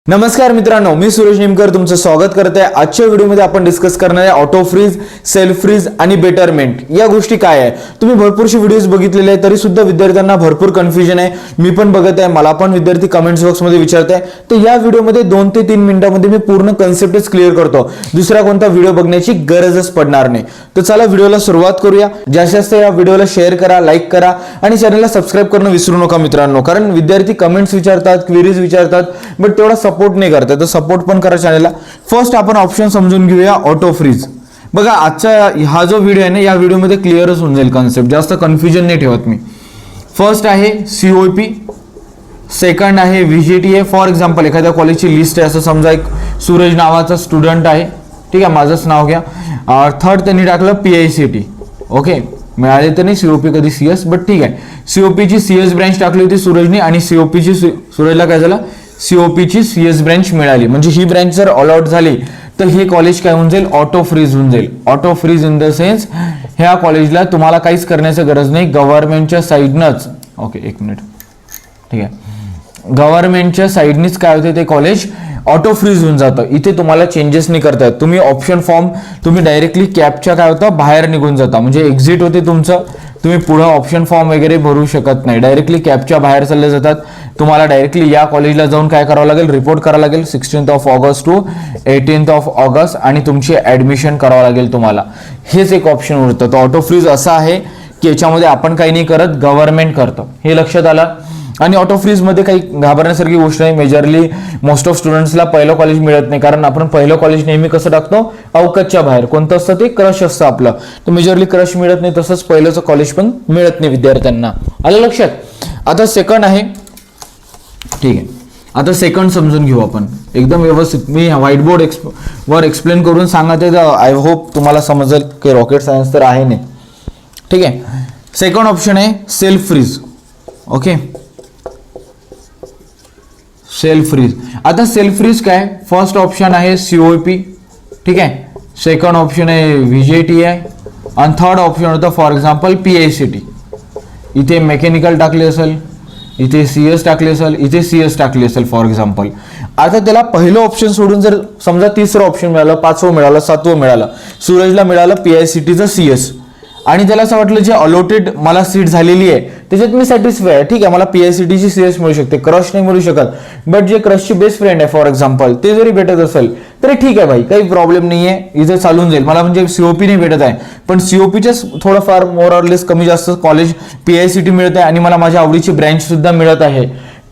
नमस्कार मित्रांनो, मी सुरेश निमकर तुमचं स्वागत करत आहे। आजच्या व्हिडिओमध्ये आपण डिस्कस करणार आहे ऑटो फ्रीज, सेल्फ फ्रीज आणि बेटरमेंट या गोष्टी काय आहे। तुम्ही भरपूरशी व्हिडिओज बघितलेले आहे, तरी सुद्धा विद्यार्थ्यांना भरपूर कन्फ्युजन आहे। मी पण बघत आहे, मला पण विद्यार्थी कमेंट्स बॉक्समध्ये विचारताय। तर या व्हिडिओमध्ये 2 ते 3 मिनिटांमध्ये मी पूर्ण कन्सेप्टच क्लिअर करतो, दुसरा कोणता व्हिडिओ बघण्याची गरजच पडणार नाही। तर चला व्हिडिओला सुरुवात करूया। जास्तीत जास्त या व्हिडिओला शेअर करा, लाईक करा आणि चॅनलला सबस्क्राइब करणं विसरू नका मित्रांनो, कारण विद्यार्थी कमेंट्स विचारतात, क्वेरीज विचारतात, बट तेवढा सपोर्ट नाही करतात। तर सपोर्ट पण करा चॅनलला। फर्स्ट आपण ऑप्शन समजून घेऊया, ऑटो फ्रीज। बघा आजचा हा जो व्हिडिओ आहे ना, या व्हिडिओमध्ये क्लिअरच होऊन जाईल कन्सेप्ट, जास्त कन्फ्युजन नाही ठेवत मी। फर्स्ट आहे सीओपी, सेकंड आहे व्हीजीटीए। फॉर एक्झाम्पल एखाद्या कॉलेजची लिस्ट आहे, असं समजा एक सूरज नावाचा स्टुडंट आहे, ठीक आहे, माझंच नाव घ्या। थर्ड त्यांनी टाकलं पीआयसीटी, ओके, मिळाले तर नाही सीओपी कधी सीएस, बट ठीक आहे। सीओपीची सीएस ब्रँच टाकली होती सूरजने आणि सीओपीची सूरजला काय झालं, सीओपीची सीएस ब्रँच मिळाली, म्हणजे ही ब्रँच जर अलॉट झाली तर हे कॉलेज काय होऊन जाईल, ऑटो फ्रीज होऊन जाईल। Auto freeze in the sense ह्या कॉलेजला तुम्हाला काहीच करण्याची गरज नाही, गव्हर्नमेंटच्या साईडनंच, ओके एक मिनिट, ठीक आहे, गव्हर्नमेंटच्या साईडनीच काय होते ते कॉलेज ऑटो फ्रीज होऊन जातं। इथे तुम्हाला चेंजेस नाही करता येत। तुम्ही ऑप्शन फॉर्म तुम्ही डायरेक्टली कॅपच्या काय होतं बाहेर निघून जाता, म्हणजे एक्झिट होते तुमचं, तुम्ही पुढे ऑप्शन फॉर्म वगैरे भरू शकत नाही, डायरेक्टली कॅपच्या बाहेर चालले जातात। तुम्हाला डायरेक्टली या कॉलेजला जाऊन काय करावं लागेल, रिपोर्ट करावं लागेल 16 ऑगस्ट टू 18 ऑगस्ट आणि तुमची ऍडमिशन करावं लागेल तुम्हाला। हेच एक ऑप्शन उरतं। तर ऑटो फ्रीज असं आहे की याच्यामध्ये आपण काही नाही करत, गव्हर्नमेंट करतं, हे लक्षात आलं। आणि ऑटो फ्रीज मध्ये काही घाबरण्यासारखी गोष्ट नाही। मेजरली मोस्ट ऑफ स्टुडंट्सला पहिलं कॉलेज मिळत नाही, कारण आपण पहिलं कॉलेज नेहमी कसं टाकतो, अवकाशच्या बाहेर। कोणतं असतं ते, क्रश असतं आपलं, तर मेजरली क्रश मिळत नाही, तसंच पहिलंच कॉलेज पण मिळत नाही विद्यार्थ्यांना, आलं लक्षात। आता सेकंड आहे, ठीक आहे, आता सेकंड समजून घेऊ आपण एकदम व्यवस्थित। मी व्हाईट बोर्ड वर एक्सप्लेन करून सांगत आहे, आय होप तुम्हाला समजेल की रॉकेट सायन्स तर आहे नाही, ठीक आहे। सेकंड ऑप्शन आहे self freeze, okay, self freeze. आता सेल्फ फ्रीज काय, फर्स्ट ऑप्शन आहे सीओपी, ठीक आहे, सेकंड ऑप्शन आहे व्हीजीटीए आणि थर्ड ऑप्शन होतं फॉर एक्झाम्पल पीआयसीटी। इथे मेकॅनिकल टाकले असेल, इथे सीएस टाकले असेल, इथे सीएस टाकले असेल फॉर एक्झाम्पल। आता त्याला पहिलं ऑप्शन सोडून जर समजा तिसरं ऑप्शन मिळालं, 5वं मिळालं, 7वं मिळालं, सूरजला मिळालं पीआयसीटीचं सीएस, आणि त्याला असं वाटलं जे अलॉटेड मला सीट झालेली आहे त्याच्यात मी सॅटिस्फाय आहे, ठीक आहे, मला पीआयसीटीची सीएस मिळू शकते, क्रश नाही मिळू शकत, बट जे क्रशची बेस्ट फ्रेंड आहे फॉर एक्झाम्पल ते जरी भेटत असेल तरी ठीक आहे भाई, काही प्रॉब्लेम नाही आहे, इथे चालून जाईल मला। म्हणजे सीओपी नाही भेटत आहे, पण सीओपीच्याच थोडंफार मोर ऑर लेस कमी जास्त कॉलेज पीआयसीटी मिळत आहे आणि मला माझ्या आवडीची ब्रँच सुद्धा मिळत आहे,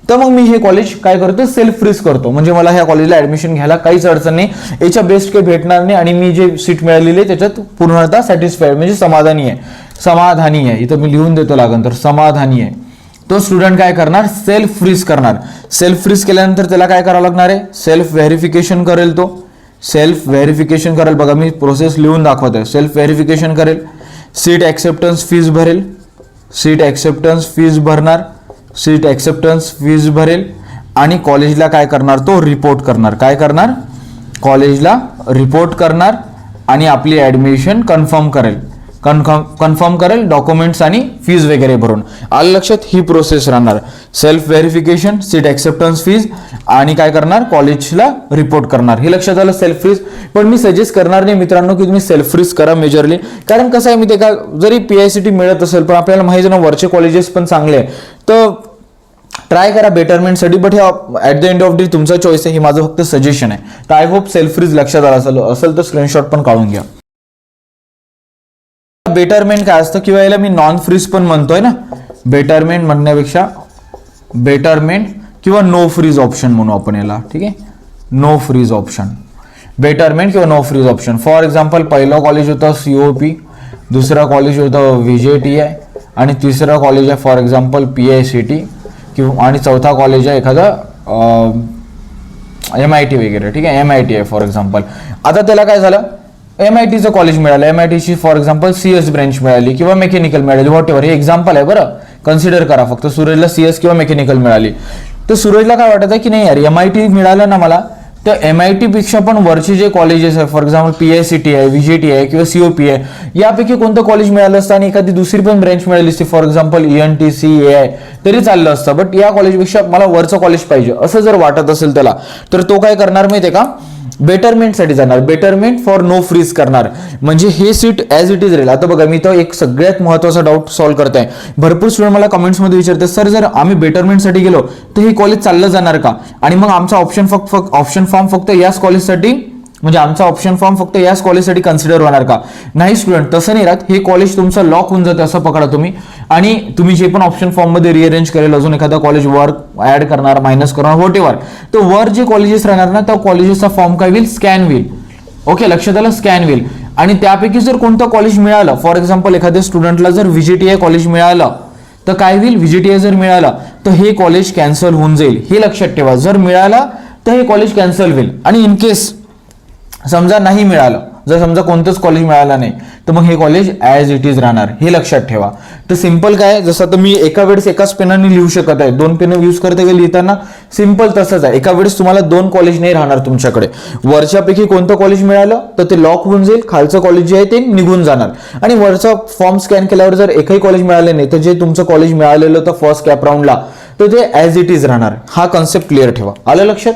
तर मग मी हे कॉलेज काय करतो, सेल्फ फ्रीज करतो। म्हणजे मला ह्या कॉलेजला ऍडमिशन घ्यायला काहीच अडचण नाही, याच्या बेस्ट काही भेटणार नाही आणि मी जे सीट मिळालेली आहे त्याच्यात पूर्णतः सॅटिस्फाईड म्हणजे समाधानी आहे, समाधानी आहे, इथं मी लिहून देतो लागेल तर समाधानी आहे। तो स्टुडंट काय करणार, सेल्फ फ्रीज करणार। सेल्फ फ्रीज केल्यानंतर त्याला काय करावं लागणार आहे, सेल्फ व्हेरिफिकेशन करेल, तो सेल्फ व्हेरिफिकेशन करेल। बघा मी प्रोसेस लिहून दाखवत आहे, सेल्फ व्हेरिफिकेशन करेल, सीट ऍक्सेप्टन्स फीज भरेल, सीट ऍक्सेप्टन्स फीज भरणार, सीट ऍक्सेप्टन्स फीज भरेल आणि कॉलेजला काय करणार, तो रिपोर्ट करणार। काय करणार, कॉलेजला रिपोर्ट करणार आणि आपली ऍडमिशन कन्फर्म करेल, कन्फर्म करेल डॉक्युमेंट्स आणि फीज वगैरे भरून। आलं लक्षात, ही प्रोसेस राहणार, self verification, seat acceptance fees आणि काय करणार, कॉलेजला रिपोर्ट करणार। हे लक्षात आलं सेल्फ फ्रीज। पण मी सजेस्ट करणार नाही मित्रांनो की तुम्ही सेल्फ फ्रीज करा मेजरली, कारण कसं आहे माहिती आहे का, जरी पीआयसीटी मिळत असेल पण आपल्याला माहिती आहे ना वरचे कॉलेजेस पण चांगले आहे, तर ट्राय करा बेटरमेंटसाठी, बट हे at the end of day तुमचा चॉईस आहे, हे माझं फक्त सजेशन आहे। तर आय होप सेल्फ फ्रीज लक्षात आलं असेल तर स्क्रीनशॉट पण काढून घ्या। बेटरमेंट काय असतं किंवा याला मी नॉन फ्रीज पण म्हणतोय ना, बेटरमेंट म्हणण्यापेक्षा बेटरमेंट किंवा नो फ्रीज ऑप्शन म्हणू आपण याला, ठीक आहे, नो फ्रीज ऑप्शन, बेटरमेंट किंवा no freeze option. For example पहिलं कॉलेज होतं सीओपी, दुसरं कॉलेज होतं व्हीजीटीए आणि तिसरं कॉलेज आहे फॉर एक्झाम्पल पीआयसीटी किंवा आणि चौथा कॉलेज आहे एखादं MIT वगैरे, ठीक आहे, MIT आहे फॉर एक्झाम्पल। आता त्याला काय झालं, MITचं कॉलेज मिळालं, MITची फॉर एक्झाम्पल सीएस ब्रँच मिळाली किंवा मेकॅनिकल मिळाली, व्हॉट एव्हर, हे एक्झाम्पल आहे बरं, कन्सिडर करा फक्त। सूरजला सीएस किंवा मेकॅनिकल मिळाली, तर सूरजला काय वाटत आहे की नाही यार MIT मिळालं ना मला, तर MIT पेक्षा पण वरचे जे कॉलेजेस आहे, फॉर एक्झाम्पल PICT आहे, VJT आहे किंवा COP आहे, यापैकी कोणतं कॉलेज मिळालं असतं आणि एखादी दुसरी पण ब्रँच मिळाली असती, फॉर एक्झाम्पल ENTC AI, तरी चाललं असतं. बट या कॉलेजपेक्षा मला वरचं कॉलेज पाहिजे असं जर वाटत असेल त्याला, तर तो काय करणार माहितीये का, बेटरमेंटसाठी जाणार, बेटरमेंट फॉर नो फ्रीज करणार, म्हणजे हे सीट ॲज इट इज राहील. आता बघा, मी तर एक सगळ्यात महत्त्वाचा डाऊट सॉल्व्ह करत आहे. भरपूर स्टुडंट मला कमेंट्समध्ये विचारतात, सर जर आम्ही बेटरमेंटसाठी गेलो तर हे कॉलेज चाललं जाणार का, आणि मग आमचा ऑप्शन फॉर्म फक्त याच कॉलेजसाठी, म्हणजे आमचा ऑप्शन फॉर्म फक्त याच कॉलेजसाठी कन्सिडर होणार का. नाही स्टुडंट, तसं नाही राहत. हे कॉलेज तुमचं लॉक होऊन जाते असं पकडा तुम्ही, आणि तुम्ही जे पण ऑप्शन फॉर्म मध्ये रिअरेंज करेल, अजून एखादा कॉलेज वर ऍड करणार, मायनस करणार, व्हॉट एव्हर, तर वर जे कॉलेजेस राहणार ना, त्या कॉलेजेसचा फॉर्म काय होईल, स्कॅन होईल. ओके, लक्षात आलं, स्कॅन होईल. आणि त्यापैकी जर कोणतं कॉलेज मिळालं, फॉर एक्झाम्पल एखाद्या स्टुडंटला जर VJTI कॉलेज मिळालं, तर काय होईल, VJTI जर मिळालं तर हे कॉलेज कॅन्सल होऊन जाईल. हे लक्षात ठेवा, जर मिळालं तर हे कॉलेज कॅन्सल होईल. आणि इन केस समजा नाही मिळालं, जर समजा कोणतंच कॉलेज मिळालं नाही, तर मग हे कॉलेज ॲज इट इज राहणार. हे लक्षात ठेवा. तर सिंपल काय, जसं तर मी एका वेळेस एकाच पेनाने लिहू शकत आहे, 2 पेन यूज करते का लिहिताना, सिंपल तसंच आहे. एका वेळेस तुम्हाला 2 कॉलेज नाही राहणार तुमच्याकडे. वरच्यापैकी कोणतं कॉलेज मिळालं तर ते लॉक होऊन जाईल, खालचं कॉलेज जे आहे ते निघून जाणार. आणि वरचा फॉर्म स्कॅन केल्यावर जर एकही कॉलेज मिळालं नाही, तर जे तुमचं कॉलेज मिळालेलं होतं फर्स्ट कॅप राऊंडला, तर ते ॲज इट इज राहणार. हा कॉन्सेप्ट क्लिअर ठेवा. आलं लक्षात?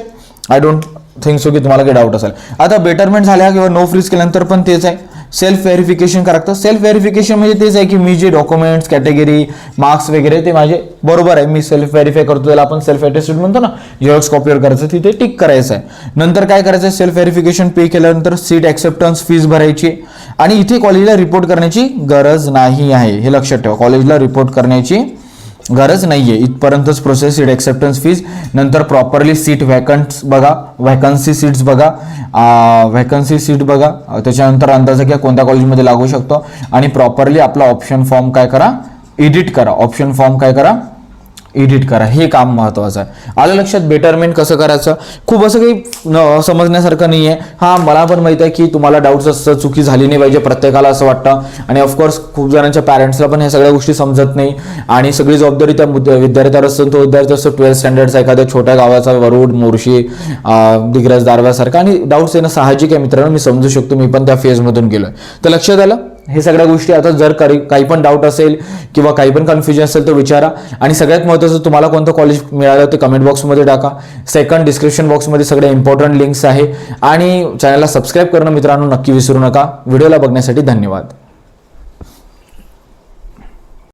आय डोंट थिंक सो की तुम्हाला काही डाऊट असेल. आता बेटरमेंट झाल्या किंवा नो फ्रीज केल्यानंतर पण तेच आहे, सेल्फ व्हेरिफिकेशन करावं. सेल्फ व्हेरिफिकेशन म्हणजे तेच आहे की मी जे डॉक्युमेंट्स, कॅटेगरी, मार्क्स वगैरे ते माझे बरोबर आहे, मी सेल्फ व्हेरीफाय करतो. त्याला आपण सेल्फ अटेस्टेड म्हणतो ना, झेरॉक्स कॉपीवर करायचं, तिथे टिक करायचं आहे. नंतर काय करायचं आहे, सेल्फ व्हेरिफिकेशन पे केल्यानंतर सीट ॲक्सेप्टन्स फीस भरायची, आणि इथे कॉलेजला रिपोर्ट करण्याची गरज नाही आहे. हे लक्षात ठेवा, कॉलेजला रिपोर्ट करण्याची गरज नाहीये. इथपर्यंतच प्रोसेस. सीट ॲक्सेप्टन्स फीज, नंतर प्रॉपरली सीट व्हॅकन्स बघा, व्हॅकन्सी सीट्स बघा, व्हॅकन्सी सीट बघा, त्याच्यानंतर अंदाजा घ्या कोणत्या कॉलेजमध्ये लागू शकतो, आणि प्रॉपरली आपला ऑप्शन फॉर्म काय करा, एडिट करा. ऑप्शन फॉर्म काय करा, एडिट करा. हे काम महत्वाचं आहे. आलं लक्षात? बेटरमेंट कसं करायचं, खूप असं काही समजण्यासारखं नाही आहे. हां, मला पण माहिती आहे की तुम्हाला डाऊट्स असतं, चुकी झाली नाही पाहिजे, प्रत्येकाला असं वाटतं, आणि ऑफकोर्स खूप जणांच्या पॅरेंट्सला पण ह्या सगळ्या गोष्टी समजत नाही, आणि सगळी जबाबदारी त्या विद्यार्थ्यावर असतो. तो विद्यार्थी असतो 12th स्टँडर्डचा, एखाद्या छोट्या गावाचा, वरुड, मोर्शी, दिग्रस, दारव्यासारखा, आणि डाऊट्स येणं साहजिक आहे मित्रांनो, मी समजू शकतो, मी पण त्या फेजमधून गेलोय. तर लक्षात आलं हे सगळ्या गोष्टी. आता जर काही पण डाऊट असेल किंवा काही पण कन्फ्युजन असेल तर विचारा, आणि सगळ्यात महत्त्वाचं तुम्हाला कोणतं कॉलेज मिळालं ते कमेंट बॉक्समध्ये टाका. सेकंड, डिस्क्रिप्शन बॉक्समध्ये सगळे इम्पॉर्टंट लिंक्स आहे, आणि चॅनलला सबस्क्राईब करणं मित्रांनो नक्की विसरू नका. व्हिडिओला बघण्यासाठी धन्यवाद.